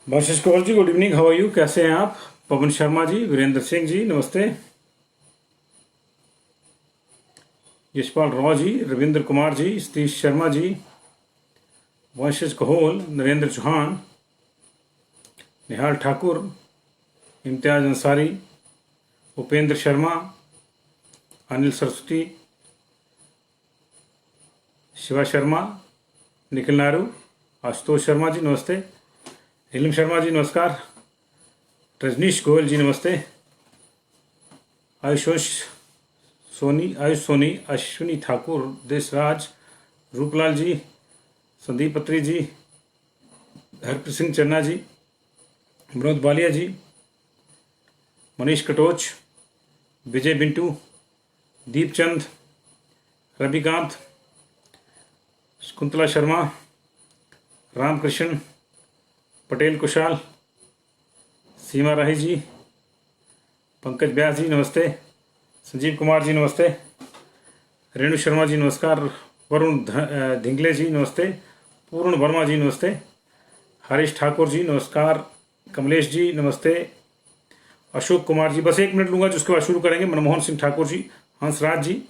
भाषिश Kaur ji, good evening. How are you? कैसे हैं आप? पवन शर्मा जी, वीरेंद्र सिंह जी, नमस्ते। यशपाल राव जी, रविंद्र कुमार जी, सतीश शर्मा जी, वंशज कहोल, नरेंद्र चौहान, निहाल ठाकुर, इम्तियाज अंसारी, उपेंद्र शर्मा, अनिल सरस्वती, शिवा शर्मा, निखिल नारू, आशुतोष शर्मा जी नमस्ते, नीलम शर्मा जी नमस्कार, रजनीश गोयल जी नमस्ते, आयुष सोनी, अश्विनी ठाकुर, देशराज, रूपलाल जी, संदीप पत्री जी, हरप्रीत सिंह चन्ना जी, विनोद बालिया जी, मनीष कटोच, विजय बिंटू, दीपचंद, रविकांत, शकुंतला शर्मा, रामकृष्ण, पटेल कुशाल, सीमा राही जी, पंकज व्यास जी नमस्ते, संजीव कुमार जी नमस्ते, रेणु शर्मा जी नमस्कार, वरुण धिंगले जी नमस्ते, पूर्ण वर्मा जी नमस्ते, हरीश ठाकुर जी नमस्कार, कमलेश जी नमस्ते, अशोक कुमार जी। बस 1 मिनट लूंगा जिसके बाद शुरू करेंगे। मनमोहन सिंह ठाकुर जी, हंसराज जी,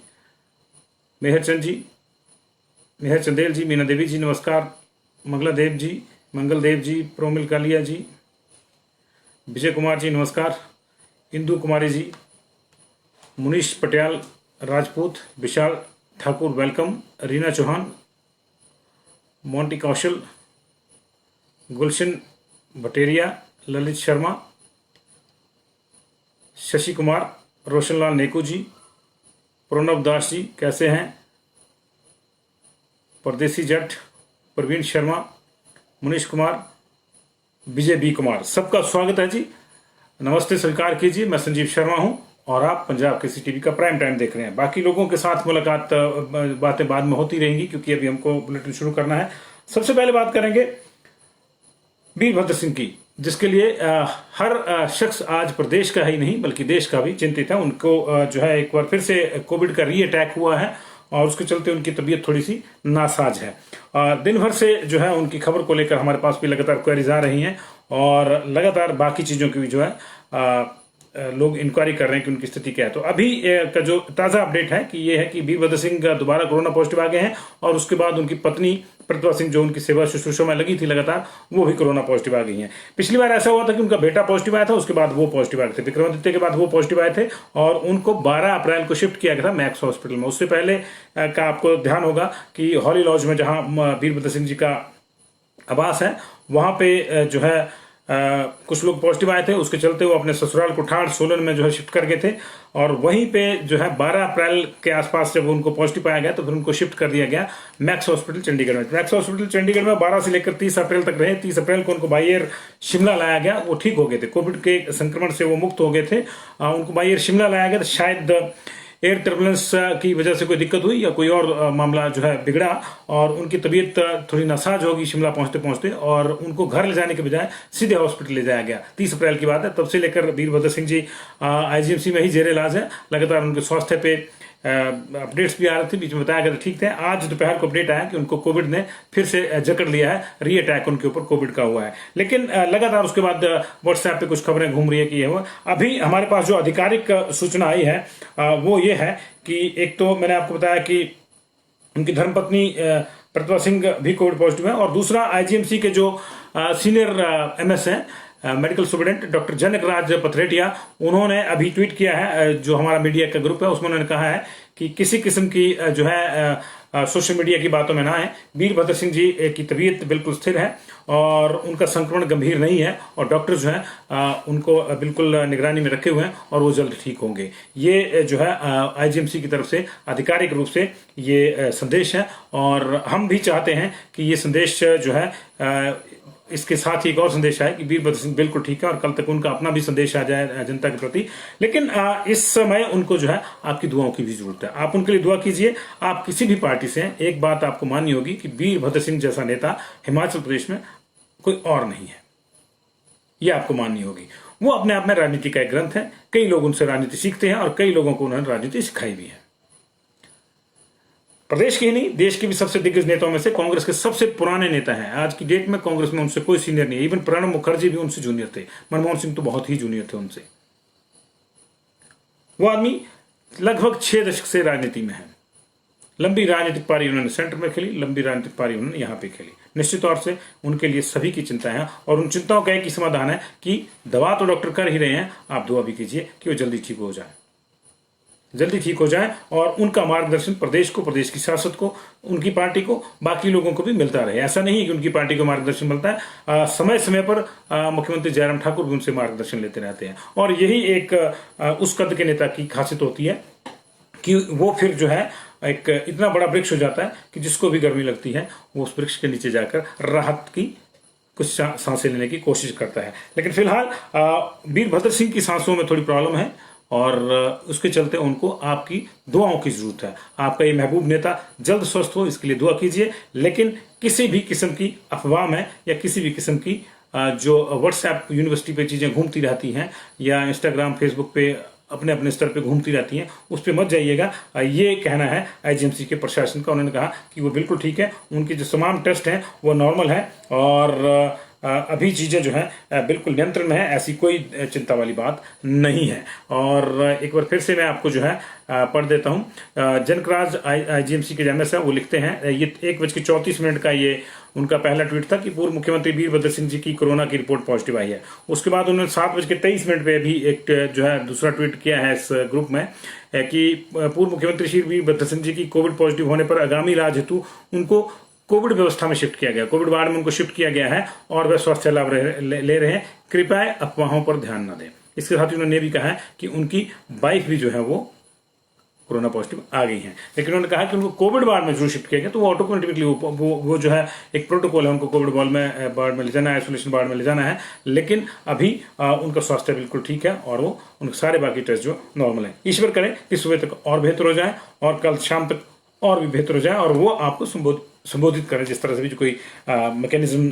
मेहरचंद जी, मेहर चंदेल जी, मीना देवी जी नमस्कार, मंगल देव जी, प्रोमिल कालिया जी, विजय कुमार जी नमस्कार, इंदु कुमारी जी, मुनीश पटियाल राजपूत, विशाल ठाकुर वेलकम, रीना चौहान, मोंटी कौशल, गुलशन भटेरिया, ललित शर्मा, शशि कुमार, रोशनलाल नेकू जी, प्रणव दास जी कैसे हैं, परदेसी जट, प्रवीण शर्मा, मुनीश कुमार, विजय बी कुमार, सबका स्वागत है जी। नमस्ते स्वीकार कीजिए। मैं संजीव शर्मा हूं और आप पंजाब केसरी टीवी का प्राइम टाइम देख रहे हैं। बाकी लोगों के साथ मुलाकात बातें बाद में होती रहेंगी क्योंकि अभी हमको बुलेटिन शुरू करना है। सबसे पहले बात करेंगे वीरभद्र सिंह की, जिसके लिए हर शख्स आज प्रदेश का ही नहीं बल्कि देश का भी चिंतित है। उनको जो है एक बार फिर से कोविड का री अटैक हुआ है और उसके चलते उनकी तबीयत थोड़ी सी नासाज है। दिन भर से जो है उनकी खबर को लेकर हमारे पास भी लगातार क्वेरीज आ रही हैं और लगातार बाकी चीजों की भी जो है लोग इंक्वायरी कर रहे हैं कि उनकी स्थिति क्या है। तो अभी का जो ताजा अपडेट है कि ये है कि वीरभद्र सिंह दोबारा कोरोना पॉजिटिव आ गए हैं और उसके बाद उनकी पत्नी प्रतिभा सिंह जो उनकी सेवा शुश्रूषा में लगी थी लगातार, वो भी कोरोना पॉजिटिव आ गई हैं। पिछली बार ऐसा हुआ था कि उनका बेटा पॉजिटिव आया था, उसके बाद वो पॉजिटिव आए थे, विक्रमादित्य के बाद वो पॉजिटिव आए थे और उनको 12 अप्रैल को शिफ्ट किया गया था मैक्स हॉस्पिटल में। उससे पहले का आपको ध्यान होगा कि हॉली लॉज में जहां वीरभद्र सिंह जी का आवास है वहां पे जो है कुछ लोग पॉजिटिव आए थे, उसके चलते वो अपने ससुराल कुठार सोलन में जो है शिफ्ट कर गए थे और वहीं पे जो है 12 अप्रैल के आसपास जब उनको पॉजिटिव पाया गया तो फिर उनको शिफ्ट कर दिया गया मैक्स हॉस्पिटल चंडीगढ़ में। मैक्स हॉस्पिटल चंडीगढ़ में 12 से लेकर 30 अप्रैल तक रहे। 30 अप्रैल को उनको बाई एयर शिमला लाया गया, वो ठीक हो गए थे, कोविड के संक्रमण से वो मुक्त हो गए थे। उनको बाई एयर शिमला लाया गया, तो शायद एयर टर्बुलेंस की वजह से कोई दिक्कत हुई या कोई और मामला जो है बिगड़ा और उनकी तबीयत थोड़ी नासाज होगी शिमला पहुंचते पहुंचते और उनको घर ले जाने के बजाय सीधे हॉस्पिटल ले जाया गया। 30 अप्रैल की बात है। तब से लेकर वीरभद्र सिंह जी आईजीएमसी में ही जेर इलाज है। लगातार उनके स्वास्थ्य पे अपडेट्स भी आ रहे थे, बीच में बताया गया था ठीक थे। आज दोपहर को अपडेट आया कि उनको कोविड ने फिर से जकड़ लिया है, री अटैक उनके ऊपर कोविड का हुआ है। लेकिन लगातार उसके बाद व्हाट्सएप पे कुछ खबरें घूम रही है कि ये हुआ। अभी हमारे पास जो आधिकारिक सूचना आई है वो ये है कि एक तो मैंने आपको बताया कि उनकी धर्मपत्नी प्रतिभा सिंह भी कोविड पॉजिटिव है और दूसरा आईजीएमसी के जो सीनियर एमएस हैं मेडिकल सुपरिटेंडेंट डॉक्टर जनक राज पथरेटिया, उन्होंने अभी ट्वीट किया है, जो हमारा मीडिया का ग्रुप है उसमें उन्होंने कहा है कि किसी किस्म की जो है सोशल मीडिया की बातों में ना आए। वीरभद्र सिंह जी की तबीयत बिल्कुल स्थिर है और उनका संक्रमण गंभीर नहीं है और डॉक्टर जो है उनको बिल्कुल निगरानी में रखे हुए हैं और वो जल्द ठीक होंगे। ये जो है आईजीएमसी की तरफ से आधिकारिक रूप से ये संदेश है और हम भी चाहते हैं कि ये संदेश जो है इसके साथ ही एक और संदेश है कि वीरभद्र सिंह बिल्कुल ठीक है और कल तक उनका अपना भी संदेश आ जाए जनता के प्रति। लेकिन इस समय उनको जो है आपकी दुआओं की भी जरूरत है। आप उनके लिए दुआ कीजिए। आप किसी भी पार्टी से हैं, एक बात आपको माननी होगी कि वीरभद्र सिंह जैसा नेता हिमाचल प्रदेश में कोई और नहीं है, ये आपको माननी होगी। वो अपने आप में राजनीति का एक ग्रंथ है, कई लोग उनसे राजनीति सीखते हैं और कई लोगों को उन्होंने राजनीति सिखाई भी है। प्रदेश के ही नहीं, देश के भी सबसे दिग्गज नेताओं में से, कांग्रेस के सबसे पुराने नेता हैं आज की डेट में। कांग्रेस में उनसे कोई सीनियर नहीं है। इवन प्रणब मुखर्जी भी उनसे जूनियर थे, मनमोहन सिंह तो बहुत ही जूनियर थे उनसे। वो आदमी लगभग 6 दशक से राजनीति में है। लंबी राजनीतिक पारी उन्होंने सेंटर में खेली, लंबी राजनीतिक पारी उन्होंने यहां पे खेली। निश्चित तौर से उनके लिए सभी की चिंता है, और उन चिंताओं का एक ही समाधान है कि दवा तो डॉक्टर कर ही रहे हैं, आप दुआ भी कीजिए कि वो जल्दी ठीक हो जाए, जल्दी ठीक हो जाए, और उनका मार्गदर्शन प्रदेश को, प्रदेश की सियासत को, उनकी पार्टी को, बाकी लोगों को भी मिलता रहे। ऐसा नहीं है कि उनकी पार्टी को मार्गदर्शन मिलता है, समय समय पर मुख्यमंत्री जयराम ठाकुर भी उनसे मार्गदर्शन लेते रहते हैं। और यही एक उस कद के नेता की खासियत होती है कि वो फिर जो है एक इतना बड़ा वृक्ष हो जाता है कि जिसको भी गर्मी लगती है वो उस वृक्ष के नीचे जाकर राहत की कुछ सांसें लेने की कोशिश करता है। लेकिन फिलहाल वीरभद्र सिंह की सांसों में थोड़ी प्रॉब्लम है, और उसके चलते उनको आपकी दुआओं की जरूरत है। आपका ये महबूब नेता जल्द स्वस्थ हो, इसके लिए दुआ कीजिए। लेकिन किसी भी किस्म की अफवाह में या किसी भी किस्म की जो व्हाट्सएप यूनिवर्सिटी पे चीजें घूमती रहती हैं या इंस्टाग्राम फेसबुक पे अपने अपने स्तर पे घूमती रहती हैं, उस पर मत जाइएगा। ये कहना है आईजीएमसी के प्रशासन का। उन्होंने कहा कि वो बिल्कुल ठीक है, उनके जो तमाम टेस्ट हैं वो नॉर्मल है, और अभी चीजें जो है बिल्कुल नियंत्रण में है, ऐसी कोई चिंता वाली बात नहीं है। और एक बार फिर से मैं आपको जो है पढ़ देता हूं। जनकराज आईजीएमसी के एमएस है, वो लिखते हैं, ये 1:34 का ये उनका पहला ट्वीट था कि पूर्व मुख्यमंत्री वीरभद्र सिंह जी की कोरोना की रिपोर्ट पॉजिटिव आई है। उसके बाद उन्होंने 7:23 पे भी एक जो है दूसरा ट्वीट किया है इस ग्रुप में कि पूर्व मुख्यमंत्री श्री वीरभद्र सिंह जी की कोविड पॉजिटिव होने पर आगामी इलाज हेतु उनको कोविड व्यवस्था में शिफ्ट किया गया, कोविड वार्ड में उनको शिफ्ट किया गया है, और वे स्वास्थ्य लाभ ले रहे हैं। कृपया अफवाहों पर ध्यान न दें। इसके साथ ही उन्होंने भी कहा है कि उनकी वाइफ भी जो है वो कोरोना पॉजिटिव आ गई हैं, लेकिन उन्होंने कहा कि उनको कोविड वार्ड में जरूर शिफ्ट किया गया, तो वो ऑटोमेटिकली वो जो है एक प्रोटोकॉल है, उनको कोविड वार्ड में ले जाना है, आइसोलेशन वार्ड में ले जाना है। लेकिन अभी उनका स्वास्थ्य बिल्कुल ठीक है, और वो उनके सारे बाकी टेस्ट जो नॉर्मल है। ईश्वर करें कि सुबह तक और बेहतर हो जाए, और कल शाम तक और भी बेहतर हो जाए, और वो आपको संबोधित करें जिस तरह से भी जो कोई मैकेनिज्म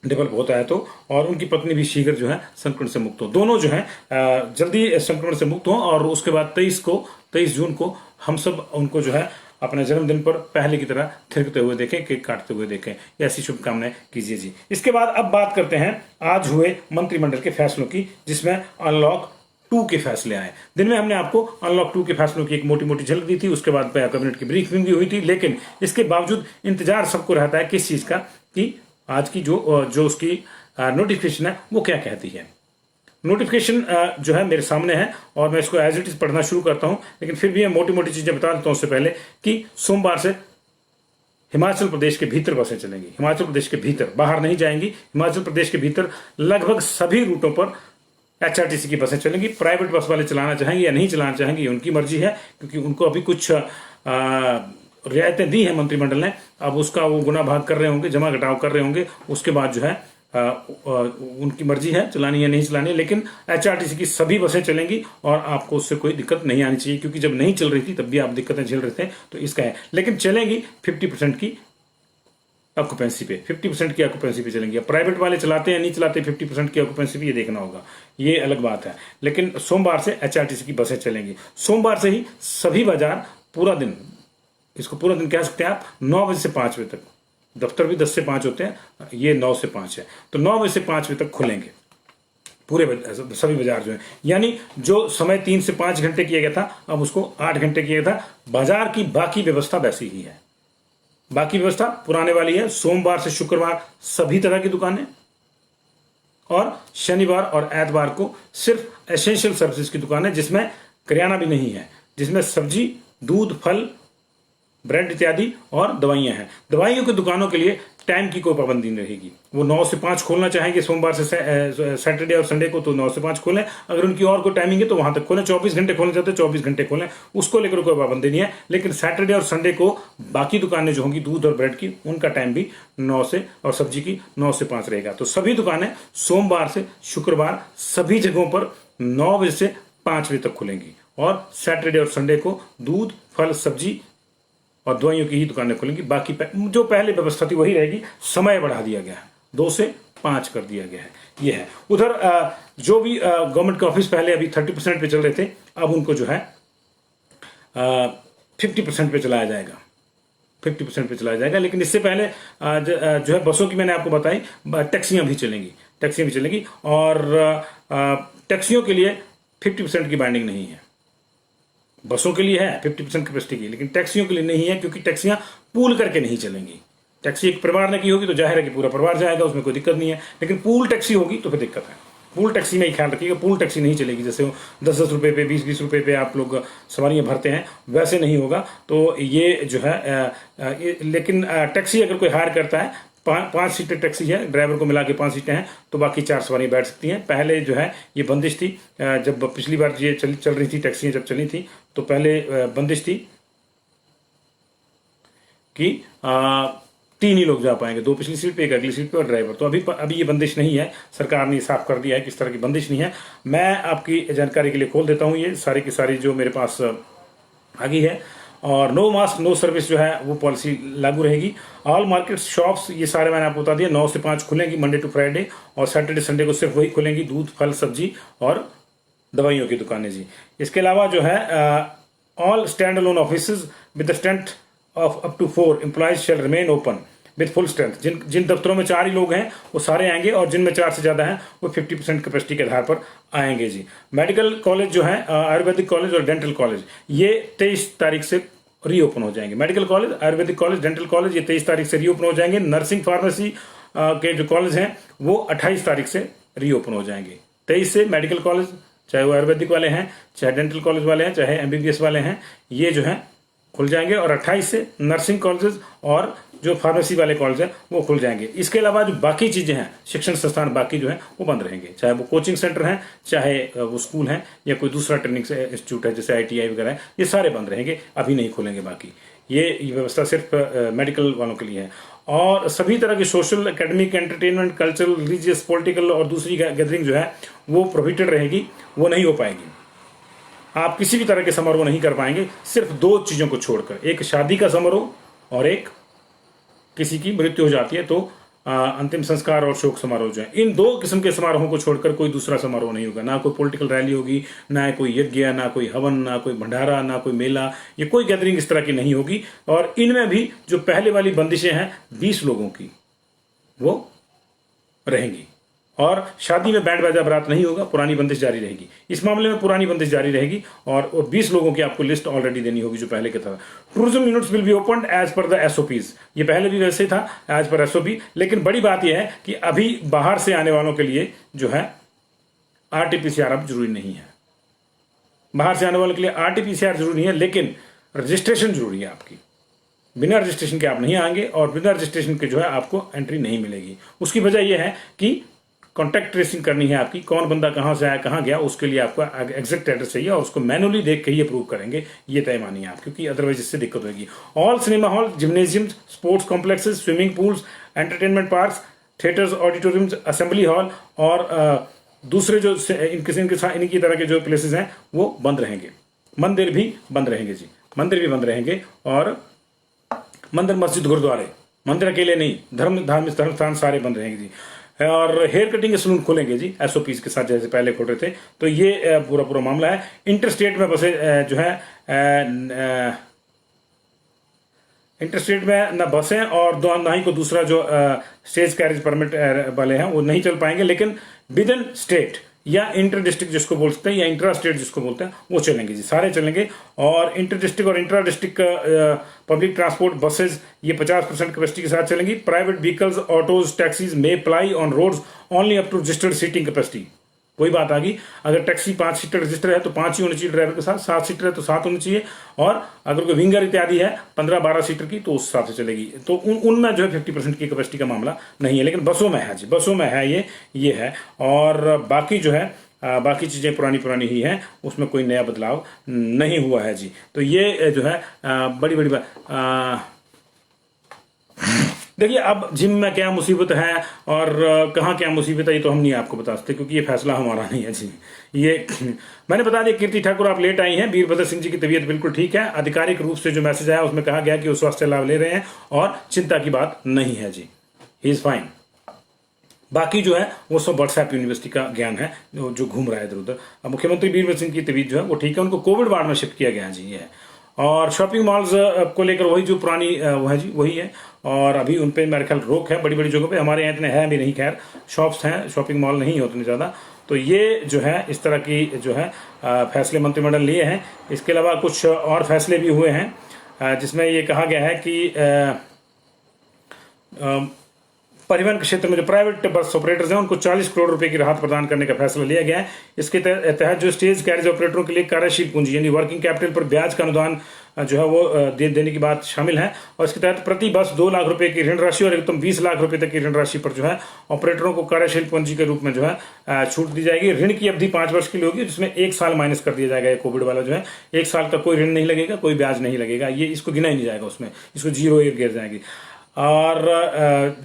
डेवलप होता है तो, और उनकी पत्नी भी शीघ्र जो है संक्रमण से मुक्त हो। दोनों जो है जल्दी संक्रमण से मुक्त हो, और उसके बाद 23 जून को हम सब उनको जो है अपने जन्मदिन पर पहले की तरह थिरकते हुए देखें, केक काटते हुए देखें। ऐसी शुभकामनाएं कीजिए जी। इसके बाद अब बात करते हैं आज हुए मंत्रिमंडल के फैसलों की, जिसमें अनलॉक 2 के फैसले आए। दिन में हमने आपको अनलॉक 2 के फैसलों की एक मोटी मोटी झलक दी थी, उसके बाद कैबिनेट की ब्रीफिंग भी हुई थी। लेकिन इसके बावजूद इंतजार सबको रहता है किस चीज का, कि आज की जो उसकी नोटिफिकेशन है वो क्या कहती है। नोटिफिकेशन जो है मेरे सामने है, और मैं इसको एज इट इज पढ़ना शुरू करता हूं, लेकिन फिर भी मैं मोटी मोटी चीजें बता देता हूं उससे पहले कि सोमवार से हिमाचल प्रदेश के भीतर बसें चलेंगी। हिमाचल प्रदेश के भीतर, बाहर नहीं जाएंगी। हिमाचल प्रदेश के भीतर लगभग सभी रूटों पर एचआरटीसी की बसें चलेंगी। प्राइवेट बस वाले चलाना चाहेंगे या नहीं चलाना चाहेंगे ये उनकी मर्जी है, क्योंकि उनको अभी कुछ रियायतें दी हैं मंत्रिमंडल ने। अब उसका वो गुना भाग कर रहे होंगे, जमा घटाव कर रहे होंगे, उसके बाद जो है उनकी मर्जी है चलानी या नहीं चलानी। लेकिन एचआरटीसी की सभी बसें चलेंगी, और आपको उससे कोई दिक्कत नहीं आनी चाहिए, क्योंकि जब नहीं चल रही थी तब भी आप दिक्कतें झेल रहे थे, तो इसका है। लेकिन चलेंगी 50% की ऑक्यूपेंसी पे, 50% की ऑक्यूपेंसी पे चलेंगी। प्राइवेट वाले चलाते हैं नहीं चलाते 50% की ऑक्यूपेंसी पे, ये देखना होगा, ये अलग बात है। लेकिन सोमवार से एचआरटीसी की बसें चलेंगी। सोमवार से ही सभी बाजार पूरा दिन, इसको पूरा दिन कह सकते हैं आप, 9 बजे से 5 बजे तक, दफ्तर भी 10 से 5 होते हैं, ये 9 से 5 है, तो 9 बजे से 5 बजे तक खुलेंगे पूरे सभी बाजार जो है। यानी जो समय 3 से 5 घंटे किया गया था, अब उसको 8 घंटे किया गया था। बाजार की बाकी व्यवस्था वैसी ही है, बाकी व्यवस्था पुराने वाली है। सोमवार से शुक्रवार सभी तरह की दुकानें, और शनिवार और एतवार को सिर्फ एसेंशियल सर्विसेज की दुकानें, जिसमें करियाना भी नहीं है, जिसमें सब्जी, दूध, फल, ब्रेड इत्यादि और दवाइयां हैं। दवाइयों की दुकानों के लिए टाइम की कोई पाबंदी नहीं रहेगी। वो 9 से 5 खोलना चाहेंगे सोमवार से सैटरडे और संडे को, तो 9 से 5 खोलें। अगर उनकी और कोई टाइमिंग है तो वहां तक खोलें। 24 घंटे खोलना चाहते हैं 24 घंटे खोलें, उसको लेकर कोई पाबंदी नहीं है। लेकिन सैटरडे और संडे को बाकी दुकानें जो होंगी दूध और ब्रेड की, उनका टाइम भी 9 से, और सब्जी की 9 से 5 रहेगा। तो सभी दुकानें सोमवार से शुक्रवार सभी जगहों पर 9 बजे से 5 बजे तक खुलेंगी, और सैटरडे और संडे को दूध, फल, सब्जी और दवाइयों की ही दुकानें खुलेंगी। बाकी जो पहले व्यवस्था थी वही रहेगी, समय बढ़ा दिया गया है, 2 से 5 कर दिया गया है। ये है। उधर जो भी गवर्नमेंट के ऑफिस पहले अभी 30% पे चल रहे थे, अब उनको जो है 50% पे चलाया जाएगा। 50% पे चला जाएगा। लेकिन इससे पहले जो है बसों की मैंने आपको बताई, टैक्सियां भी चलेंगी और टैक्सियों के लिए 50% की बाइंडिंग नहीं है। बसों के लिए है 50% कैपेसिटी की, लेकिन टैक्सियों के लिए नहीं है, क्योंकि टैक्सियां पूल करके नहीं चलेंगी। टैक्सी एक परिवार ने की होगी तो जाहिर है कि पूरा परिवार जाएगा, उसमें कोई दिक्कत नहीं है। लेकिन पूल टैक्सी होगी तो फिर दिक्कत है। पूल टैक्सी में ही ख्याल रखिएगा, पूल टैक्सी नहीं चलेगी। जैसे 10-10 रुपए पे, 20-20 रुपए पे आप लोग सवारियां भरते हैं, वैसे नहीं होगा। तो ये जो है लेकिन टैक्सी अगर कोई हायर करता है, 5 सीटर टैक्सी है, ड्राइवर को मिला के 5 सीटें हैं, तो बाकी 4 सवारियां बैठ सकती हैं। पहले जो है ये बंदिश थी, जब पिछली बार ये चल रही थी, टैक्सियां जब चली थी तो पहले बंदिश थी कि 3 ही लोग जा पाएंगे, 2 पिछली सीट पे, 1 अगली सीट पे और ड्राइवर। तो अभी ये बंदिश नहीं है, सरकार ने साफ कर दिया है कि इस तरह की बंदिश नहीं है। मैं आपकी जानकारी के लिए खोल देता हूं, ये सारी की सारी जो मेरे पास आ गई है। और नो मास्क नो सर्विस जो है वो पॉलिसी लागू रहेगी। ऑल मार्केट शॉप्स, ये सारे मैंने आपको बता दिया, 9 से 5 खुलेंगी मंडे टू फ्राइडे, और सैटरडे संडे को सिर्फ वही खुलेंगी, दूध, फल, सब्जी और दवाइयों की दुकानें जी। इसके अलावा जो है all stand alone offices with strength of up to 4 employees shall remain open with full strength. जिन दफ्तरों में 4 ही लोग हैं वो सारे आएंगे, और जिनमें 4 से ज्यादा हैं वो 50% कैपेसिटी के आधार पर आएंगे जी। मेडिकल कॉलेज जो है, आयुर्वेदिक कॉलेज और डेंटल कॉलेज, ये 23 तारीख से रीओपन हो जाएंगे। Medical college, Ayurvedic college, dental college ये 23 तारीख से रीओपन हो जाएंगे। नर्सिंग फार्मेसी के जो कॉलेज हैं वो 28 तारीख से रीओपन हो जाएंगे। 23 से मेडिकल कॉलेज, चाहे वो आयुर्वेदिक वाले हैं, चाहे डेंटल कॉलेज वाले हैं, चाहे एमबीबीएस वाले हैं, ये जो है खुल जाएंगे। और 28 से नर्सिंग कॉलेजेस और जो फार्मेसी वाले कॉलेज हैं वो खुल जाएंगे। इसके अलावा जो बाकी चीजें हैं, शिक्षण संस्थान बाकी जो है वो बंद रहेंगे, चाहे वो कोचिंग सेंटर हैं, चाहे वो स्कूल हैं, या कोई दूसरा ट्रेनिंग इंस्टीट्यूट है जैसे ITI वगैरह है, ये सारे बंद रहेंगे, अभी नहीं खुलेंगे बाकी। ये व्यवस्था सिर्फ मेडिकल वालों के लिए है। और सभी तरह की social, academic, entertainment, cultural, religious, political और दूसरी गैदरिंग जो है वो प्रोहिबिटेड रहेगी, वो नहीं हो पाएगी। आप किसी भी तरह के समारोह नहीं कर पाएंगे, सिर्फ 2 चीजों को छोड़कर, एक शादी का समारोह और एक किसी की मृत्यु हो जाती है तो अंतिम संस्कार और शोक समारोह जो है। इन 2 किस्म के समारोहों को छोड़कर कोई दूसरा समारोह नहीं होगा। ना कोई पॉलिटिकल रैली होगी, ना कोई यज्ञ, ना कोई हवन, ना कोई भंडारा, ना कोई मेला, ये कोई गैदरिंग इस तरह की नहीं होगी। और इनमें भी जो पहले वाली बंदिशें हैं 20 लोगों की, वो रहेंगी। और शादी में बैंड बाजा बारात नहीं होगा, पुरानी बंदिश जारी रहेगी। इस मामले में पुरानी बंदिश जारी रहेगी, और 20 लोगों की आपको लिस्ट ऑलरेडी देनी होगी जो पहले के था। Tourism units will be open as per the SOPs। ये पहले भी वैसे था, एज पर SOP। लेकिन बड़ी बात यह है कि अभी बाहर से आने वालों के लिए जो है RT-PCR अब जरूरी नहीं है। बाहर से आने वालों के लिए RT-PCR जरूरी नहीं है, लेकिन रजिस्ट्रेशन जरूरी है आपकी। बिना रजिस्ट्रेशन के आप नहीं आएंगे, और बिना रजिस्ट्रेशन के जो है आपको एंट्री नहीं मिलेगी। उसकी वजह यह है कि कॉन्टैक्ट ट्रेसिंग करनी है आपकी, कौन बंदा कहां से आया, कहां गया, उसके लिए आपका एग्जैक्ट एड्रेस चाहिए, और उसको मैनुअली देख के ही अप्रूव करेंगे, ये तय मानिए आप, क्योंकि अदरवाइज इससे दिक्कत होगी। All cinema hall, gymnasium, sports complexes, swimming pools, entertainment parks, theatres, auditoriums, assembly hall और दूसरे जो इनकी तरह के जो प्लेसेस हैं वो बंद रहेंगे। मंदिर भी बंद रहेंगे जी, मंदिर भी बंद रहेंगे। और मंदिर, मस्जिद, गुरुद्वारे, मंदिर अकेले नहीं, धार्मिक स्थान सारे बंद रहेंगे जी। और हेयर कटिंग के सलून खोलेंगे जी SOPs के साथ, जैसे पहले खोल रहे थे। तो ये पूरा मामला है। इंटरस्टेट में बसें जो है इंटरस्टेट में ना बसें और ना ही को दूसरा जो स्टेज कैरेज परमिट वाले हैं वो नहीं चल पाएंगे, लेकिन विद इन स्टेट या इंटर डिस्ट्रिक्ट जिसको बोल सकते हैं, या इंट्रा स्टेट जिसको बोलते हैं, वो चलेंगे जी, सारे चलेंगे। और इंटर डिस्ट्रिक्ट और intra district public transport buses ये 50% कैपेसिटी के साथ चलेंगी। Private vehicles, autos, taxis may apply on roads only up to registered seating capacity. वही बात आ गई, अगर टैक्सी 5 सीटर रजिस्टर है तो 5 ही होनी चाहिए ड्राइवर के साथ, 7 सीटर है तो 7 होनी चाहिए, और अगर कोई विंगर इत्यादि है 15-12 सीटर की तो उस हिसाब से चलेगी। तो उनमें जो है 50% की कैपेसिटी का मामला नहीं है, लेकिन बसों में है जी, बसों में है ये है। और बाकी जो है बाकी चीजें पुरानी ही हैं, उसमें कोई नया बदलाव नहीं हुआ है जी। तो ये जो है बड़ी बात। देखिए, अब जिम में क्या मुसीबत है और कहाँ क्या मुसीबत है ये तो हम नहीं आपको बता सकते, क्योंकि ये फैसला हमारा नहीं है जी। ये मैंने बता दिया, कीर्ति ठाकुर आप लेट आई हैं, वीरभद्र सिंह जी की तबीयत बिल्कुल ठीक है। आधिकारिक रूप से जो मैसेज आया उसमें कहा गया कि वो स्वास्थ्य लाभ ले रहे हैं और चिंता की बात नहीं है जी, ही इज फाइन। बाकी जो है वो सब व्हाट्सएप यूनिवर्सिटी का ज्ञान है जो घूम रहा है इधर उधर। अब मुख्यमंत्री वीरभद्र सिंह की तबीयत जो है वो ठीक है, उनको कोविड वार्ड में शिफ्ट किया गया जी। ये है। और शॉपिंग मॉल्स को लेकर वही जो पुरानी वो है जी, वही है। और अभी उन पे मेरे ख्याल रोक है बड़ी बड़ी जगहों पे, हमारे यहाँ इतने हैं भी नहीं, खैर शॉप्स हैं, शॉपिंग मॉल नहीं है उतने ज़्यादा। तो ये जो है इस तरह की जो है फैसले मंत्रिमंडल लिए हैं। इसके अलावा कुछ और फैसले भी हुए हैं जिसमें ये कहा गया है कि परिवहन के क्षेत्र में जो प्राइवेट बस ऑपरेटर्स हैं उनको 40 करोड़ रुपए की राहत प्रदान करने का फैसला लिया गया है। इसके तहत जो स्टेज कैरिज ऑपरेटरों के लिए कार्यशील पूंजी यानी वर्किंग कैपिटल पर ब्याज का अनुदान जो है वो देने की बात शामिल है। और इसके तहत प्रति बस 2 लाख रुपए की ऋण राशि और एकदम 20 लाख रुपए तक की ऋण राशि पर जो है ऑपरेटरों को कार्यशील पूंजी के रूप में जो है छूट दी जाएगी। ऋण की अवधि 5 वर्ष के लिए होगी, जिसमें 1 साल माइनस कर दिया जाएगा। कोविड वाला जो है 1 साल का कोई ऋण नहीं लगेगा, कोई ब्याज नहीं लगेगा, ये इसको गिना ही नहीं जाएगा, उसमें इसको जीरो गिर जाएगी। और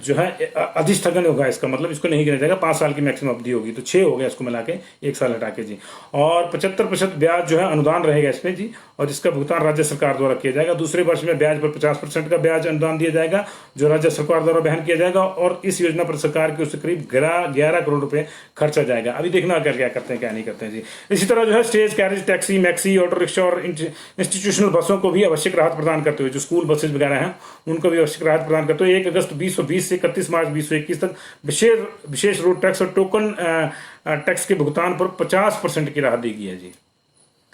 जो है अधिस्थगन होगा, इसका मतलब इसको नहीं गिना जाएगा, 5 साल की मैक्सिमम अवधि होगी, तो 6 हो गया इसको मिला के, 1 साल हटा के जी। और 75% ब्याज जो है अनुदान रहेगा इस पे जी, और जिसका भुगतान राज्य सरकार द्वारा किया जाएगा। दूसरे वर्ष में ब्याज पर 50% का ब्याज अनुदान दिया जाएगा जो राज्य सरकार द्वारा वहन किया जाएगा। और इस योजना पर सरकार की उससे करीब 11 करोड़ रुपए खर्चा जाएगा। अभी देखना अगर क्या करते हैं क्या नहीं करते हैं जी। इसी तरह जो है stage carriage, taxi, maxi, auto rickshaw और इंस्टीट्यूशनल बसों को भी आवश्यक राहत प्रदान करते हुए, जो स्कूल बसेज वगैरह हैं उनको भी आवश्यक राहत प्रदान करते हुए 1 अगस्त 2020 से 31 मार्च 2021 तक विशेष रोड टैक्स और टोकन टैक्स के भुगतान पर 50% की राहत दी गई है जी।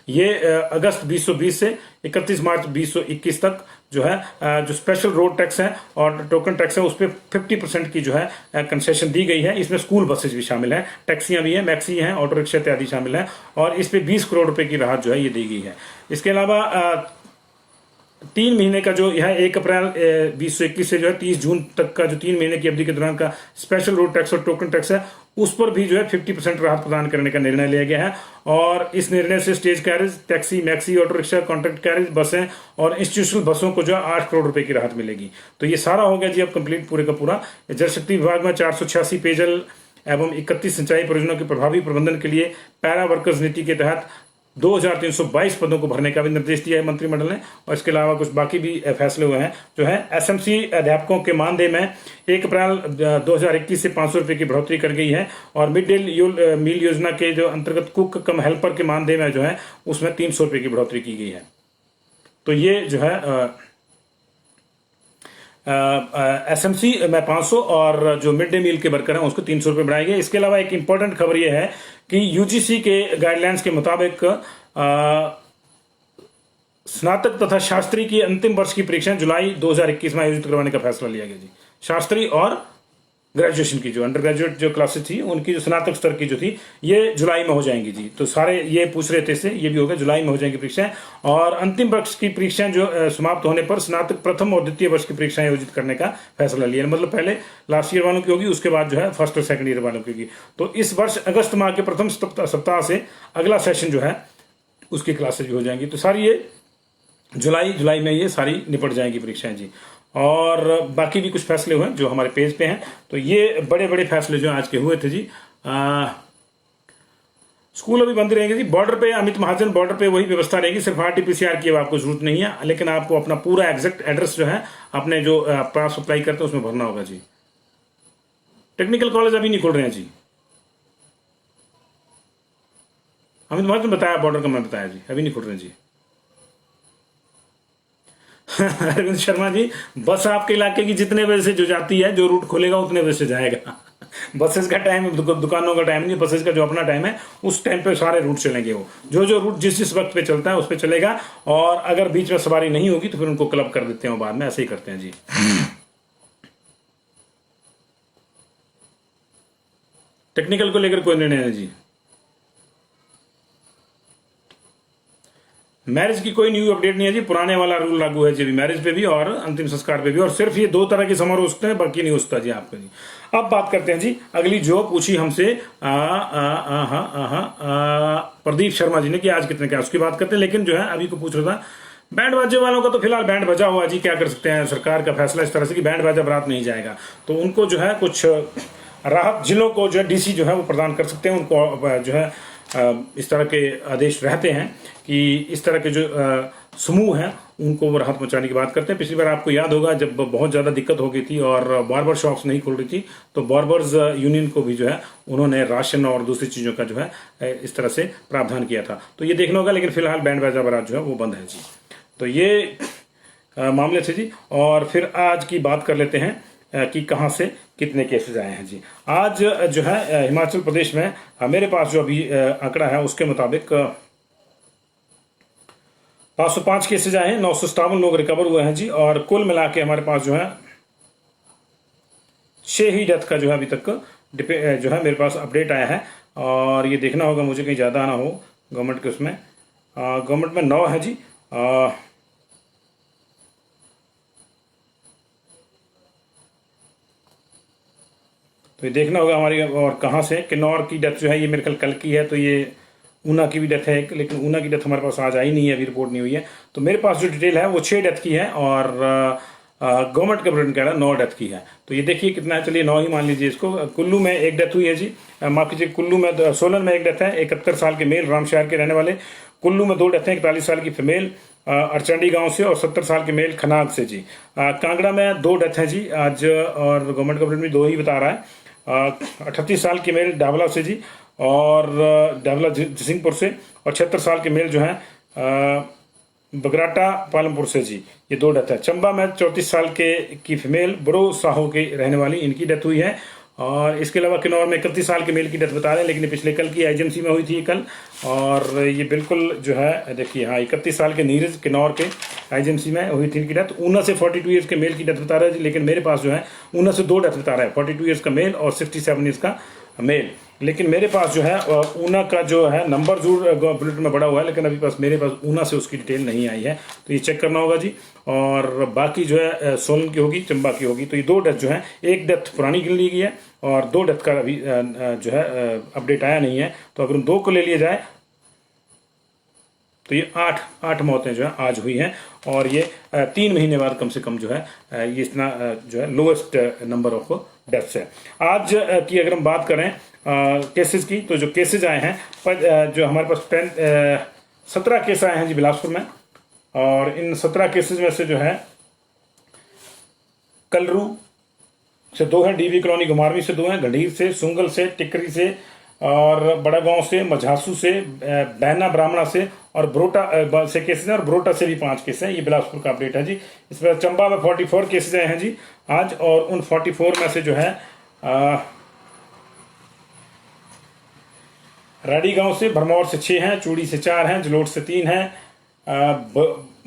ये अगस्त 2020 से 31 मार्च 2021 तक जो है जो स्पेशल रोड टैक्स है और टोकन टैक्स है उस पर 50% की जो है कंसेशन दी गई है। इसमें स्कूल बसेज भी शामिल है, टैक्सियां भी हैं, मैक्सी हैं, ऑटो रिक्शा इत्यादि शामिल है। और इस पे 20 करोड़ रुपए की राहत जो है ये दी गई है। इसके अलावा 3 महीने का जो यह 1 अप्रैल 2021 से जो है 30 जून तक का जो 3 महीने की अवधि के दौरान का स्पेशल रोड टैक्स और टोकन टैक्स है उस पर भी जो है 50% राहत प्रदान करने का निर्णय लिया गया है। और इस निर्णय से stage carriage, taxi, maxi, auto rickshaw, contract carriage बसें और इंस्टीट्यूशनल बसों को जो है 8 करोड़ रुपए की राहत मिलेगी। तो ये सारा हो गया जी अब कंप्लीट पूरे का पूरा। जल शक्ति विभाग में 486 पेयजल एवं 31 सिंचाई परियोजनाओं के प्रभावी प्रबंधन के लिए पैरा वर्कर्स नीति के तहत 2322 पदों को भरने का भी निर्देश दिया है मंत्रिमंडल ने। और इसके अलावा कुछ बाकी भी फैसले हुए हैं जो है एसएमसी अध्यापकों के मानदेय में 1 अप्रैल 2021 से 500 रुपए की बढ़ोतरी कर गई है। और मिड डे मील योजना के जो अंतर्गत कुक कम हेल्पर के मानदेय में जो है उसमें 300 रुपए की बढ़ोतरी की गई है। तो ये जो है एसएमसी में 500 और जो मिड डे मील के वर्कर हैं उसको 300 रुपए बढ़ाए गए। इसके अलावा एक इंपॉर्टेंट खबर यह है कि यूजीसी के गाइडलाइंस के मुताबिक स्नातक तथा शास्त्री की अंतिम वर्ष की परीक्षाएं जुलाई 2021 में आयोजित करवाने का फैसला लिया गया जी। शास्त्री और ग्रेजुएशन की जो अंडर ग्रेजुएट जो क्लासेस थी उनकी जो स्नातक स्तर की जो थी ये जुलाई में हो जाएंगी जी। तो सारे ये पूछ रहे थे इससे, ये भी होगा जुलाई में हो जाएंगी परीक्षाएं। और अंतिम वर्ष की परीक्षाएं जो समाप्त होने पर स्नातक प्रथम और द्वितीय वर्ष की परीक्षाएं आयोजित करने का फैसला लिया। मतलब पहले लास्ट ईयर वालों की होगी, उसके बाद जो है फर्स्ट और सेकंड ईयर वालों की होगी। तो इस वर्ष अगस्त माह के प्रथम सप्ताह से अगला सेशन जो है उसकी क्लासेज भी हो जाएंगी। तो सारी ये जुलाई में ये सारी निपट जाएंगी परीक्षाएं जी। और बाकी भी कुछ फैसले हुए जो हमारे पेज पे हैं। तो ये बड़े बड़े फैसले जो आज के हुए थे जी। स्कूल अभी बंद रहेंगे जी। बॉर्डर पे अमित महाजन, बॉर्डर पे वही व्यवस्था रहेगी, सिर्फ RT-PCR की अब आपको जरूरत नहीं है, लेकिन आपको अपना पूरा एग्जैक्ट एड्रेस जो है अपने जो पास अप्लाई करते हैं उसमें भरना होगा जी। टेक्निकल कॉलेज अभी नहीं खुल रहे हैं जी। अमित महाजन बताया, बॉर्डर का मैं बताया जी, अभी नहीं खुल रहे हैं जी। अरविंद शर्मा जी, बस आपके इलाके की जितने बजे से जो जाती है, जो रूट खुलेगा उतने बजे से जाएगा। बसेस का टाइम, दुकानों का टाइम नहीं, बसेस का जो अपना टाइम है उस टाइम पे सारे रूट चलेंगे। वो जो रूट जिस वक्त पे चलता है उस पे चलेगा। और अगर बीच में सवारी नहीं होगी तो फिर उनको क्लब कर देते हैं बाद में, ऐसे ही करते हैं जी। टेक्निकल को लेकर कोई निर्णय नहीं जी। मैरिज की कोई न्यू अपडेट नहीं है जी, पुराने वाला रूल लागू है जी मैरिज पे भी और अंतिम संस्कार पे भी। और सिर्फ ये 2 तरह के समारोह होते हैं, बाकी नहीं होता जी आपका जी। अब बात करते हैं जी अगली जो पूछी हमसे प्रदीप शर्मा जी ने कि आज कितने क्या, उसकी बात करते हैं। लेकिन जो है अभी को पूछ रहा था बैंड बाजे वालों का, तो फिलहाल बैंड बजा हुआ जी, क्या कर सकते हैं। सरकार का फैसला इस तरह से कि बैंड बाजा बारात नहीं जाएगा, तो उनको जो है कुछ राहत जिलों को जो है DC जो है वो प्रदान कर सकते हैं। उनको जो है इस तरह के आदेश रहते हैं कि इस तरह के जो समूह हैं उनको वो राहत पहुंचाने की बात करते हैं। पिछली बार आपको याद होगा जब बहुत ज़्यादा दिक्कत हो गई थी और बार्बर शॉप्स नहीं खुल रही थी, तो बार्बर्स यूनियन को भी जो है उन्होंने राशन और दूसरी चीज़ों का जो है इस तरह से प्रावधान किया था। तो ये देखना होगा, लेकिन फिलहाल बैंड बाजा बारात जो है वो बंद है जी। तो ये मामले थे जी। और फिर आज की बात कर लेते हैं कि कहाँ से कितने केसेस आए हैं जी। आज जो है हिमाचल प्रदेश में मेरे पास जो अभी आंकड़ा है उसके मुताबिक 505 केसेज आए हैं, 957 लोग रिकवर हुए हैं जी। और कुल मिला के हमारे पास जो है 6 ही डेथ का जो है अभी तक जो है मेरे पास अपडेट आया है। और ये देखना होगा मुझे कहीं ज़्यादा ना हो गवर्नमेंट के उसमें। गवर्नमेंट में 9 है जी। तो ये देखना होगा हमारी और कहाँ से। किन्नौर की डेथ जो है ये मेरे कल की है, तो ये ऊना की भी डेथ है एक, लेकिन ऊना की डेथ हमारे पास आज आई नहीं है, अभी रिपोर्ट नहीं हुई है। तो मेरे पास जो डिटेल है वो 6 डेथ की है और गवर्नमेंट का बुलेटिन कह रहा है 9 डेथ की है। तो ये देखिए कितना है, चलिए 9 ही मान लीजिए इसको। कुल्लू में एक डेथ हुई है जी, माफ कीजिए, कुल्लू में सोलन में एक डेथ है, 71 साल के मेल रामशहर के रहने वाले। कुल्लू में 2 डेथ हैं, 41 साल की फीमेल अरचंडी गांव से और 70 साल के मेल खनाग से जी। कांगड़ा में 2 डेथ हैं जी आज, और गवर्नमेंट का बुलेटिन भी 2 ही बता रहा है। 38 साल के मेल डावला से जी, और डावला जसिंहपुर से, और 76 साल के मेल जो है बगराटा पालमपुर से जी। ये 2 डेथ है। चंबा में 34 साल की फीमेल बड़ो साहो के रहने वाली, इनकी डेथ हुई है। और इसके अलावा किन्नौर में 31 साल के मेल की डेथ बता रहे हैं, लेकिन पिछले कल की एजेंसी में हुई थी कल। और ये बिल्कुल जो है देखिए, हाँ 31 साल के नीरज किन्नौर के एजेंसी में हुई थी इनकी डेथ। ऊना से 42 ईयर्स के मेल की डेथ बता रहा है, लेकिन मेरे पास जो है ऊना से 2 डेथ बता रहा है, 42 ईयर्स का मेल और 67 ईयर्स का मेल। लेकिन मेरे पास जो है ऊना का जो है नंबर जरूर बुलेटिन में बड़ा हुआ है, लेकिन अभी पास मेरे पास ऊना से उसकी डिटेल नहीं आई है, तो ये चेक करना होगा जी। और बाकी जो है सोलन की होगी, चंबा की होगी। तो ये 2 डेथ जो है, एक डेथ पुरानी गिन ली गई है और 2 डेथ का अभी जो है अपडेट आया नहीं है। तो अगर उन 2 को ले लिया जाए तो ये 8 मौतें जो है आज हुई हैं। और ये 3 महीने बाद कम से कम जो है ये इतना जो है लोएस्ट नंबर ऑफ डेथ्स है। आज की अगर हम बात करें केसेस की, तो जो केसेस आए हैं जो हमारे पास 17 केस आए हैं जी बिलासपुर में। और इन 17 केसेस में से जो है कलरू से 2 हैं, डीवी कॉलोनी घुमारवी से 2 हैं, गंडीर से, सुंगल से, टिकरी से, और बड़ा गांव से, मझासू से, बैना ब्राह्मणा से, और बरोटा से केसेस हैं, और बरोटा से भी 5 केस हैं। ये बिलासपुर का अपडेट है जी। इसमें चंबा में 44 केसेस आए हैं जी आज, और उन 44 में से जो है राडी गांव से, भरमौर से 6 हैं, चूड़ी से 4 हैं, जलोट से 3 हैं,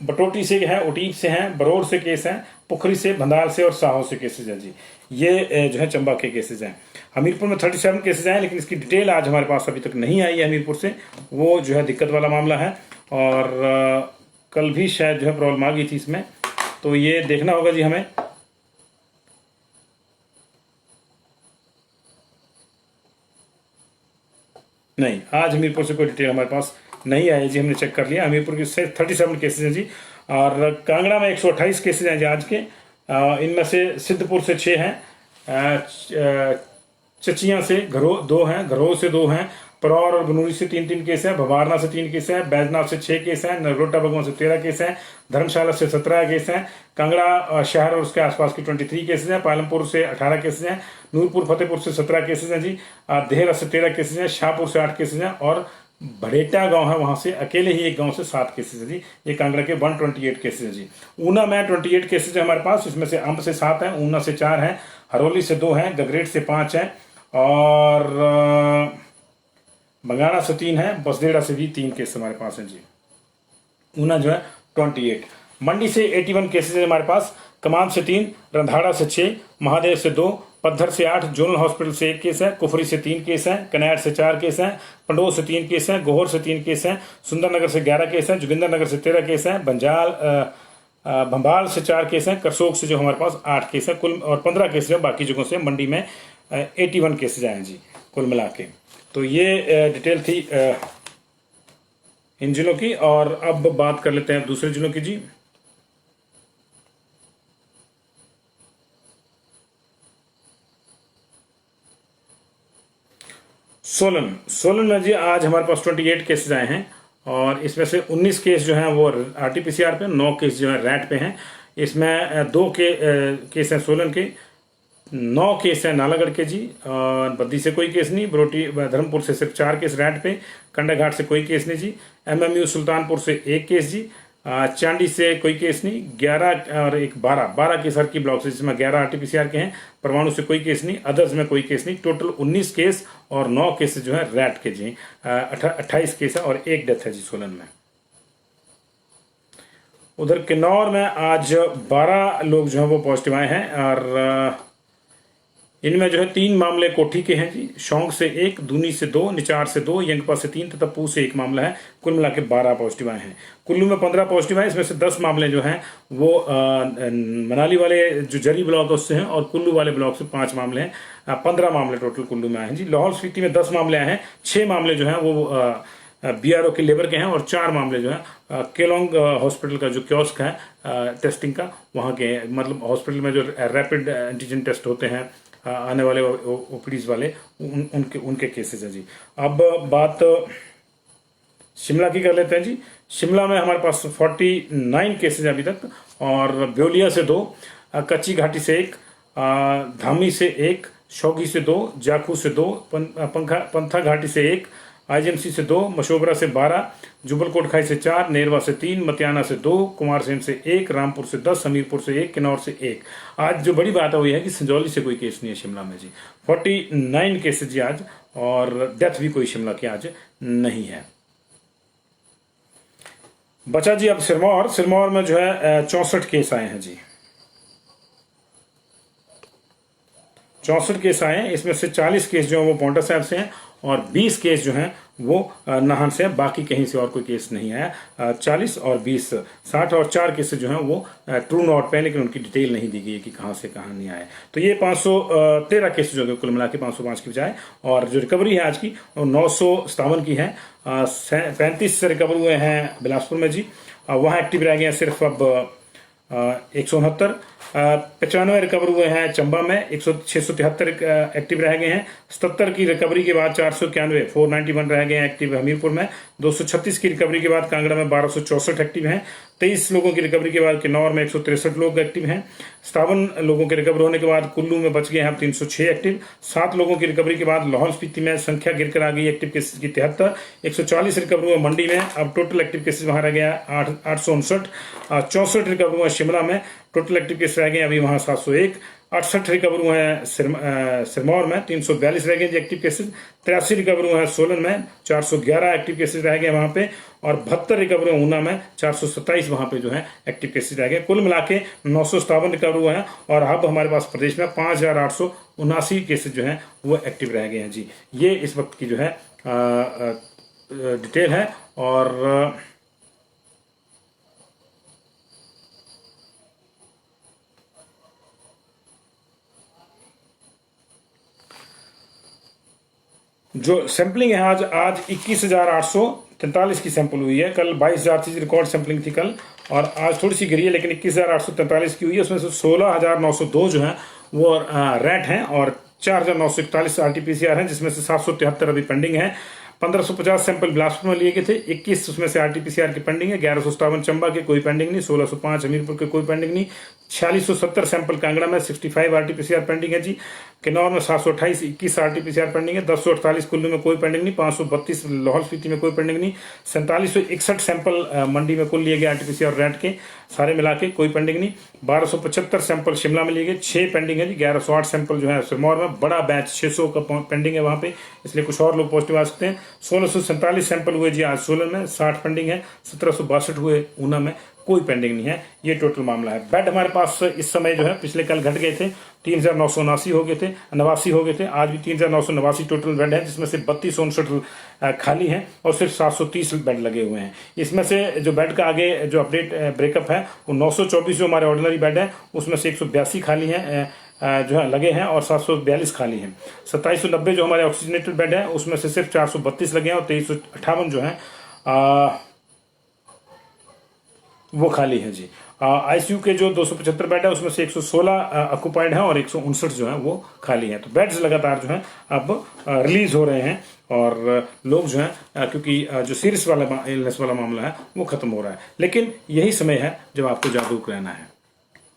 बटोटी से है, उटीक से हैं, बरोड़ से केस हैं, पुखरी से, भंडाल से और साहो से केसेज हैं जी। ये जो है चंबा के केसेज हैं। हमीरपुर में 37 केसेज हैं, लेकिन इसकी डिटेल आज हमारे पास अभी तक नहीं आई है हमीरपुर से, वो जो है दिक्कत वाला मामला है। और कल भी शायद जो है प्रॉब्लम आ गई थी इसमें, तो ये देखना होगा जी हमें। नहीं, आज हमीरपुर से कोई डिटेल हमारे पास नहीं आई जी, हमने चेक कर लिया। हमीरपुर के 37 केसेज हैं जी। और कांगड़ा में 128 केसेज हैं जी आज के। इनमें से सिद्धपुर से 6 हैं, चचिया से 2 हैं, घरों से 2 हैं, परौर और बनूरी से 3 केस हैं, भवारना से 3 केस हैं, बैजनाथ से 6 केस हैं, नगरोटा भगवान से 13 केस हैं, धर्मशाला से 17 केस हैं, कांगड़ा शहर और उसके आसपास की 23 केसेज हैं, पालमपुर से 18 केसेज हैं, नूरपुर फतेहपुर से 17 केसेज हैं जी, देहरा से 13 केसेज हैं, शाहपुर से 8 केसेज हैं, और भड़ेटा गांव है वहां से अकेले ही एक गांव से 7 केसेज है जी। ये कांगड़ा के 128 केसेज है जी। ऊना में 28 केसेज है हमारे पास, इसमें से अंब से 7 हैं, ऊना से 4 हैं, हरोली से 2 हैं, गगरेट से 5 हैं, और बंगाणा से 3 हैं, बसदेड़ा से भी 3 केस हमारे पास हैं जी। ऊना जो है 28। मंडी से 81 केसेज है हमारे पास, कमाम से 3, रंधाड़ा से 6, महादेव से 2, पद्धर से 8, जोनल हॉस्पिटल से 1 केस है, कुफरी से 3 केस हैं, कनैर से 4 केस हैं, पंडोह से 3 केस हैं, गोहर से 3 केस हैं, सुंदरनगर से 11 केस हैं, जोगिंदर नगर से 13 केस हैं, भंबाल से 4 केस हैं, करसोग से जो हमारे पास 8 केस है कुल, और 15 केस है बाकी जगहों से। मंडी में 81 केसेज आए जी कुल मिला के। तो ये डिटेल थी इन जिलों की। और अब बात कर लेते हैं दूसरे जिलों की जी। सोलन में जी आज हमारे पास 28 केसेस आए हैं, और इसमें से 19 केस जो हैं वो RT-PCR पे, 9 केस जो है रैट पे हैं। इसमें 2 केस हैं सोलन के, 9 केस हैं नालागढ़ के जी, और बद्दी से कोई केस नहीं, बरोटी धर्मपुर से सिर्फ 4 केस रैट पे, कंडाघाट से कोई केस नहीं जी, MMU सुल्तानपुर से 1 केस जी, चांडी से कोई केस नहीं, 11 और एक 12 केस हर की ब्लॉक से, जिसमें 11 आरटीपीसीआर के हैं। परमाणु से कोई केस नहीं, अदर्स में कोई केस नहीं। टोटल 19 केस और 9 केस जो है रैट के जी। 28 केस है और एक डेथ है जी सोलन में। उधर किन्नौर में आज 12 लोग जो है वो पॉजिटिव आए हैं और इनमें जो है 3 मामले कोठी के हैं जी। शौंक से 1, दूनी से 2, निचार से 2, यंगपा से 3 तथा पू से 1 मामला है। कुल मिला के 12 पॉजिटिव आए हैं। कुल्लू में 15 पॉजिटिव आए, इसमें से 10 मामले जो हैं वो मनाली वाले जो जरी ब्लॉक है उससे हैं और कुल्लू वाले ब्लॉक से 5 मामले हैं। 15 मामले टोटल कुल्लू में आए हैं जी। लाहौल स्पीति में 10 मामले आए हैं, 6 मामले जो हैं वो बीआरओ के लेबर के हैं और 4 मामले जो है केलोंग हॉस्पिटल का जो कियोस्क है टेस्टिंग का, वहाँ के मतलब हॉस्पिटल में जो रैपिड एंटीजन टेस्ट होते हैं आने वाले ओपीडीज वाले उनके केसेस हैं जी। अब बात शिमला की कर लेते हैं जी। शिमला में हमारे पास 49 केसेज अभी तक और ब्योलिया से 2, कच्ची घाटी से 1, धामी से 1, शौगी से 2, जाखू से 2, पंथा घाटी से 1, आईजीएमसी से 2, मशोबरा से 12, जुबलकोट खाई से 4, नेरवा से 3, मतियाना से 2, कुमारसेन से 1, रामपुर से 10, हमीरपुर से 1, किन्नौर से 1। आज जो बड़ी बात है वो है कि संजौली से कोई केस नहीं है शिमला में जी। 49 केसेज जी आज और डेथ भी कोई शिमला की आज नहीं है। बचा जी अब सिरमौर। सिरमौर में जो है 64 केस आए हैं जी। 64 केस आए हैं, इसमें से 40 केस जो है वो पौंटा साहब से हैं और 20 केस जो हैं वो नाहन से है। बाकी कहीं से और कोई केस नहीं आया। 40 और 20 60 और 4 केस जो हैं वो ट्रू नॉट पे, लेकिन उनकी डिटेल नहीं दी गई है कि कहाँ से कहाँ नहीं आए। तो ये 513 केस जो है कुल मिला के 505 की बजाय, और जो रिकवरी है आज की वो 957 की है। 35 से रिकवर हुए हैं बिलासपुर में जी। वहाँ एक्टिव रह गए हैं सिर्फ अब 169। 95 रिकवर हुए हैं चंबा में, 673 एक्टिव रह गए हैं। 77 की रिकवरी के बाद 491 491 रह गए हैं एक्टिव हमीरपुर में। 236 की रिकवरी के बाद कांगड़ा में 1264 एक्टिव हैं। 23 लोगों की रिकवरी के बाद किन्नौर में 163 लोग एक्टिव हैं। 57 लोगों के रिकवर होने के बाद कुल्लू में बच गए हैं 306 एक्टिव। 7 लोगों की रिकवरी के बाद लाहौल स्पीति में संख्या गिरकर आ गई एक्टिव केसेस की 73। 140 रिकवर हुए मंडी में, अब टोटल एक्टिव केसेस वहां रह गया 859। 64 रिकवर हुए शिमला में, टोटल एक्टिव केस रह गए अभी वहां 701। 68 रिकवर हुए हैं सिरमौर में, 342 रह गए एक्टिव केसेस। 83 रिकवर हुए हैं सोलन में, 411 एक्टिव केसेस रह गए वहां पे, और 72 रिकवर हुए ऊना में, 427 वहां पे जो है एक्टिव केसेस रह गए। कुल मिला के 957 रिकवर हुए हैं और अब हमारे पास प्रदेश में 5879 केसेस जो हैं वो एक्टिव रह गए हैं जी। ये इस वक्त की जो है डिटेल है। और जो सैंपलिंग है आज 21,843 की सैंपल हुई है। कल 22,000 की रिकॉर्ड सैंपलिंग थी कल, और आज थोड़ी सी गिरी है, लेकिन 21,843 की हुई है। उसमें से 16,902 जो है वो रैट हैं और 4,941 आरटीपीसीआर हैं, जिसमें से 773 अभी पेंडिंग है। 1550 सैंपल बिलासपुर में लिए गए थे, 21 उसमें से आरटीपीसीआर की पेंडिंग है। 1157 चंबा के कोई पेंडिंग नहीं, 1605 हमीरपुर के कोई पेंडिंग नहीं। 4670 सैंपल कांगड़ा में, 65 आरटीपीसीआर पेंडिंग है जी। किन्नौर में 728, 21 आरटीपीसीआर पेंडिंग है। 1048 कुल्लू में कोई पेंडिंग नहीं। 532 लाहौल स्पीति में कोई पेंडिंग नहीं। 4761 सैंपल मंडी में कुल लिए गए आरटीपीसीआर रैट के, सारे मिला के कोई पेंडिंग नहीं। 1275 सैंपल शिमला में लिए गए, 6 पेंडिंग है जी। 1108 सैंपल जो है सिरमौर में, बड़ा बैच 600 का पेंडिंग है वहां पे, इसलिए कुछ और लोग पॉजिटिव आ सकते हैं। 1647 सैंपल हुए जी आज सोलन में, 60 पेंडिंग है। 1762 हुए ऊना में, कोई पेंडिंग नहीं है। ये टोटल मामला है। बेड हमारे पास इस समय जो है पिछले कल घट गए थे, 3,979 हो गए थे, 89 हो गए थे। आज भी 3,989 टोटल बेड है, जिसमें से 3259 खाली हैं और सिर्फ 730 बेड लगे हुए हैं। इसमें से जो बेड का आगे जो अपडेट ब्रेकअप है वो 924 जो हमारे ऑर्डिनरी बेड है उसमें से 182 खाली हैं जो है लगे हैं और 742 खाली हैं। 2790 जो हमारे ऑक्सीजनेटेड बेड है उसमें से सिर्फ 432 लगे हैं और 2358 जो है वो खाली है जी। आईसीयू के जो 275 बेड है उसमें से 116 ऑक्यूपाइड है और 159 जो है वो खाली है। तो बेड्स लगातार जो है अब रिलीज हो रहे हैं और लोग जो है क्योंकि जो सीरियस वाला इलनेस वाला मामला है वो खत्म हो रहा है। लेकिन यही समय है जब आपको जागरूक रहना है।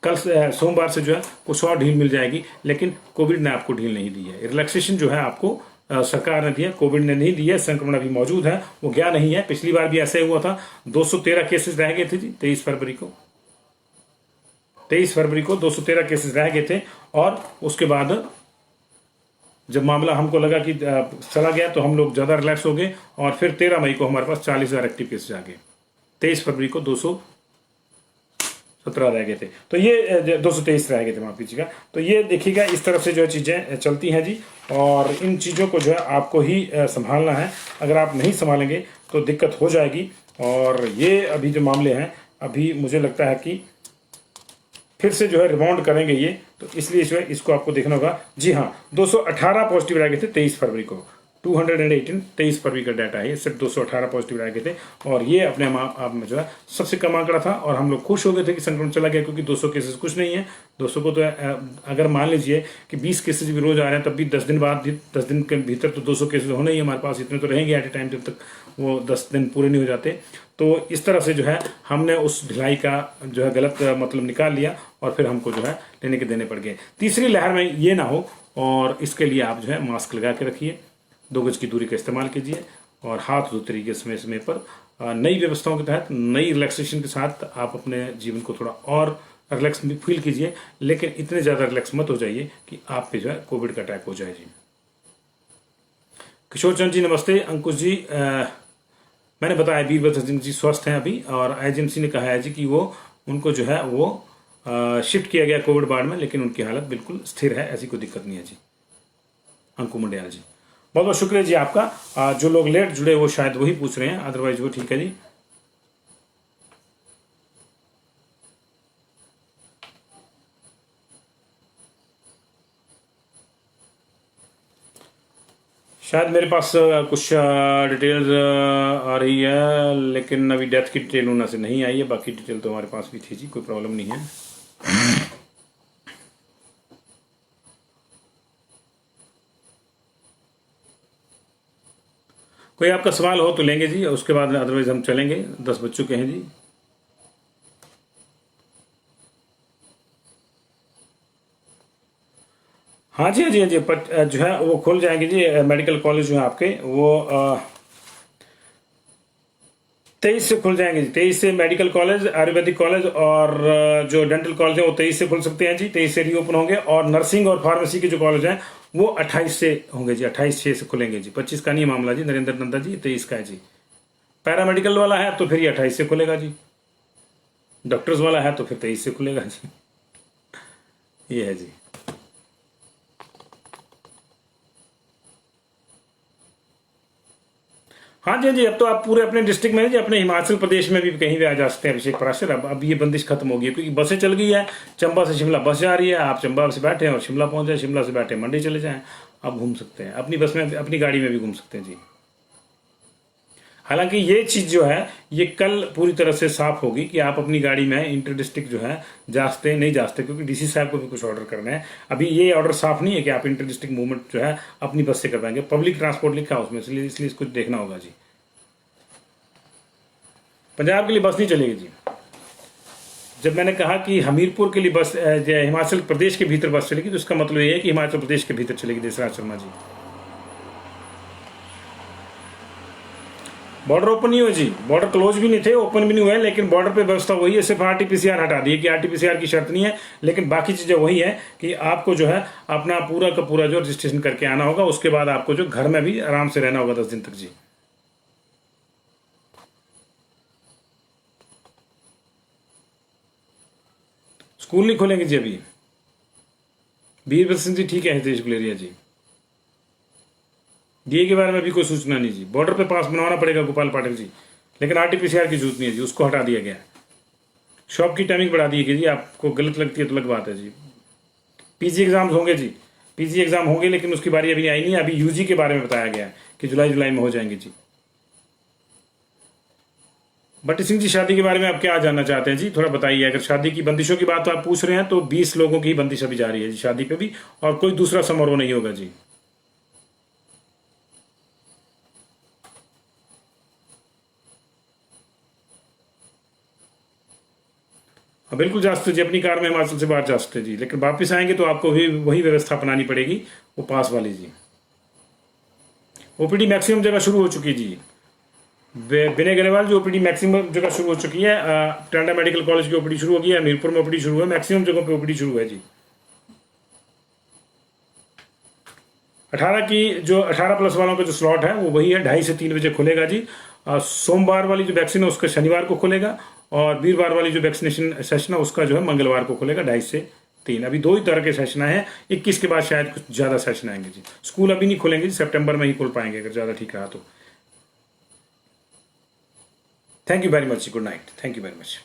कल सोमवार से जो है कुछ और ढील मिल जाएगी, लेकिन कोविड ने आपको ढील नहीं दी है। रिलैक्सेशन जो है आपको सरकार ने दिया, कोविड ने नहीं दिया। संक्रमण अभी मौजूद है, वो गया नहीं है। पिछली बार भी ऐसे हुआ था, 213 केसेस रह गए थे जी 23 फरवरी को। 23 फरवरी को 213 केसेस रह गए थे, और उसके बाद जब मामला हमको लगा कि चला गया तो हम लोग ज़्यादा रिलैक्स हो गए, और फिर 13 मई को हमारे पास 40,000 एक्टिव केसेस आ गए। 23 फरवरी को 217 रह गए थे, तो ये 223 रह गए थे, माफ कीजिएगा। तो ये देखिएगा, इस तरफ से जो है चीज़ें चलती हैं जी, और इन चीज़ों को जो है आपको ही संभालना है। अगर आप नहीं संभालेंगे तो दिक्कत हो जाएगी। और ये अभी जो मामले हैं, अभी मुझे लगता है कि फिर से जो है रिबाउंड करेंगे ये, तो इसलिए जो है इसको आपको देखना होगा। जी हाँ, 218 पॉजिटिव रह गए थे 23 फरवरी को। 218 23 फरवरी का डाटा है, सिर्फ 218 पॉजिटिव रह गए थे, और ये अपने आप में जो है सबसे कम आंकड़ा था। और हम लोग खुश हो गए थे कि संक्रमण चला गया, क्योंकि 200 केसेस कुछ नहीं है। 200 को तो अगर मान लीजिए कि 20 केसेस भी रोज आ रहे हैं, तब भी 10 दिन बाद, 10 दिन के भीतर तो 200 केसेस होने ही हमारे पास, इतने तो रहेंगे एट ए टाइम, जब तक वो 10 दिन पूरे नहीं हो जाते। तो इस तरह से जो है हमने उस ढिलाई का जो है गलत मतलब निकाल लिया, और फिर हमको जो है लेने के देने पड़ गए। तीसरी लहर में ये ना हो, और इसके लिए आप जो है मास्क लगा के रखिए, 2 गज की दूरी का इस्तेमाल कीजिए, और हाथ धो तरीके समय समय पर नई व्यवस्थाओं के तहत, नई रिलैक्सेशन के साथ आप अपने जीवन को थोड़ा और रिलैक्स फील कीजिए। लेकिन इतने ज़्यादा रिलैक्स मत हो जाइए कि आप पे जो है कोविड का अटैक हो जाए जी। किशोर चंद जी नमस्ते। अंकुश जी, मैंने बताया वीरभद्र सिंह जी स्वस्थ हैं अभी, और आईजीएमसी ने कहा है जी कि वो उनको जो है वो शिफ्ट किया गया कोविड वार्ड में, लेकिन उनकी हालत बिल्कुल स्थिर है, ऐसी कोई दिक्कत नहीं है जी। अंकु मंडियाल जी, बहुत बहुत शुक्रिया जी आपका। जो लोग लेट जुड़े वो शायद वही पूछ रहे हैं, अदरवाइज वो ठीक है जी। शायद मेरे पास कुछ डिटेल्स आ रही है, लेकिन अभी डेथ की डिटेल उनमें से नहीं आई है। बाकी डिटेल तो हमारे पास भी थी जी, कोई प्रॉब्लम नहीं है। कोई आपका सवाल हो तो लेंगे जी, उसके बाद अदरवाइज हम चलेंगे। 10 बज चुके हैं जी। हाँ जी, हाँ जी, हाँ जी, जो है वो खुल जाएंगे जी। मेडिकल कॉलेज जो है आपके, वो 23 से खुल जाएंगे जी। 23 से मेडिकल कॉलेज, आयुर्वेदिक कॉलेज, और जो डेंटल कॉलेज है वो 23 से खुल सकते हैं जी। 23 से रीओपन होंगे। और नर्सिंग और फार्मेसी के जो कॉलेज हैं वो 28 से होंगे जी। 28/6 से खुलेंगे जी। 25 का नहीं मामला जी, नरेंद्र नंदा जी, 23 का है जी। पैरामेडिकल वाला है तो फिर ये 28 से खुलेगा जी। डॉक्टर्स वाला है तो फिर 23 से खुलेगा जी। ये है जी। हाँ जी, हाँ जी, अब तो आप पूरे अपने डिस्ट्रिक्ट में जी, अपने हिमाचल प्रदेश में भी कहीं भी आ जा सकते हैं अभिषेक पराशर। अब ये बंदिश खत्म हो गई है, क्योंकि बसें चल गई है। चंबा से शिमला बस जा रही है, आप चंबा से बैठे और शिमला पहुंच जाए, शिमला से बैठे मंडी चले जाएं, आप घूम सकते हैं अपनी बस में, अपनी गाड़ी में भी घूम सकते हैं जी। हालांकि ये चीज जो है ये कल पूरी तरह से साफ होगी कि आप अपनी गाड़ी में इंटर डिस्ट्रिक्ट जो है जा सकते नहीं जा सकते, क्योंकि डीसी साहब को भी कुछ ऑर्डर करना है। अभी ये ऑर्डर साफ नहीं है कि आप इंटर डिस्ट्रिक्ट मूवमेंट जो है अपनी बस से कर पाएंगे। पब्लिक ट्रांसपोर्ट लिखा है उसमें, इसलिए इसको देखना होगा जी। पंजाब के लिए बस नहीं चलेगी जी। जब मैंने कहा कि हमीरपुर के लिए बस, हिमाचल प्रदेश के भीतर बस चलेगी, तो इसका मतलब ये है कि हिमाचल प्रदेश के भीतर चलेगी। देसराज शर्मा जी, बॉर्डर ओपन नहीं हुए जी, बॉर्डर क्लोज भी नहीं थे, ओपन भी नहीं हुए, लेकिन बॉर्डर पे व्यवस्था वही है। सिर्फ आरटीपीसीआर हटा दी है कि आरटीपीसीआर की शर्त नहीं है, लेकिन बाकी चीजें वही है कि आपको जो है अपना पूरा का पूरा जो रजिस्ट्रेशन करके आना होगा। उसके बाद आपको जो घर में भी आराम से रहना होगा 10 दिन तक जी। स्कूल नहीं खोलेंगे जी अभी। वीरभद्र सिंह जी ठीक है, हितेश गुलेरिया जी। डीए के बारे में भी कोई सूचना नहीं जी। बॉर्डर पे पास बनवाना पड़ेगा गोपाल पाटिल जी, लेकिन आरटीपीसीआर की जरूरत नहीं है जी, उसको हटा दिया गया। शॉप की टाइमिंग बढ़ा दी गई जी। आपको गलत लगती है तो अलग बात है जी। पीजी एग्जाम होंगे जी, पीजी एग्जाम होंगे, लेकिन उसकी बारी अभी आई नहीं है। अभी यूजी के बारे में बताया गया है कि जुलाई में हो जाएंगे जी। भट्टी सिंह जी, शादी के बारे में आप क्या जानना चाहते हैं जी, थोड़ा बताइए। अगर शादी की बंदिशों की बात आप पूछ रहे हैं तो 20 लोगों की बंदिश अभी जारी है जी शादी पे भी, और कोई दूसरा समारोह नहीं होगा जी। हाँ बिल्कुल जा सकते जी, अपनी कार में हिमाचल से बाहर जा सकते जी, लेकिन वापस आएंगे तो आपको भी वही व्यवस्था अपनानी पड़ेगी, वो पास वाली जी। ओपीडी मैक्सिमम जगह शुरू हो चुकी है जी। विनय गरेवाल जो ओपीडी मैक्सिमम जगह शुरू हो चुकी है। टांडा मेडिकल कॉलेज की ओपीडी शुरू हो गई है, हमीरपुर में ओपीडी शुरू है, मैक्सिमम जगहों पे ओपीडी शुरू है जी। 18+ वालों का जो स्लॉट है वो वही है, 2:30 से 3 बजे खुलेगा जी। सोमवार वाली जो वैक्सीन है उसका शनिवार को खुलेगा, और वीरवार वाली जो वैक्सीनेशन सेशन है उसका जो है मंगलवार को खुलेगा 2:30 से 3। अभी 2 ही तरह के सेशन हैं, 21 के बाद शायद कुछ ज़्यादा सेशन आएंगे जी। स्कूल अभी नहीं खुलेंगे जी, सितंबर में ही खुल पाएंगे अगर ज़्यादा ठीक रहा तो। Thank you very much, good night, thank you very much.